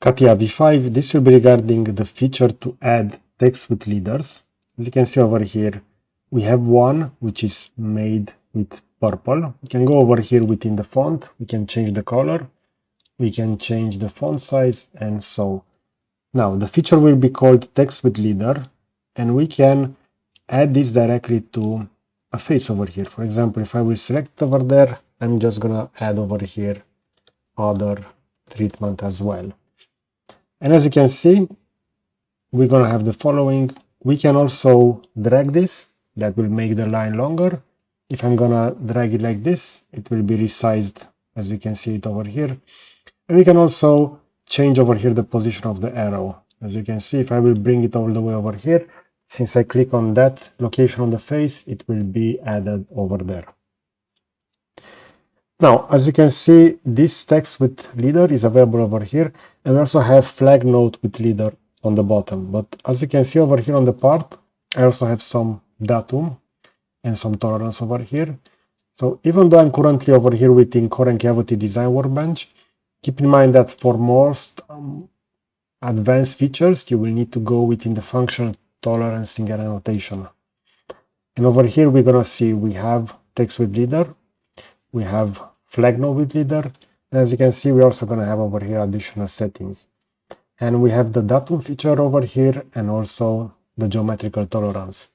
CATIA V5, this will be regarding the feature to add text with leaders. As you can see over here, we have one which is made with purple. We can go over here within the font, we can change the color, we can change the font size, and so. Now, the feature will be called text with leader, and we can add this directly to a face over here. For example, if I will select over there, I'm just gonna add over here other treatment as well. And as you can see, we're going to have the following. We can also drag this. That will make the line longer. If I'm going to drag it like this, it will be resized, as we can see it over here. And we can also change over here the position of the arrow. As you can see, if I will bring it all the way over here, since I click on that location on the face, it will be added over there. Now, as you can see, this text with leader is available over here, and we also have flag note with leader on the bottom. But as you can see over here on the part, I also have some datum and some tolerance over here. So even though I'm currently over here within Core and Cavity Design Workbench, keep in mind that for most advanced features, you will need to go within the function tolerancing and annotation. And over here, we're gonna see we have text with leader, we have flag note with leader, and as you can see, we're also going to have over here additional settings. And we have the datum feature over here and also the geometrical tolerance.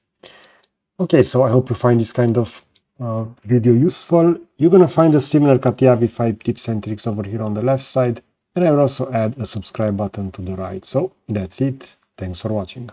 Okay, so I hope you find this kind of video useful. You're going to find a similar CATIA V5 tips and tricks over here on the left side, and I will also add a subscribe button to the right. So that's it. Thanks for watching.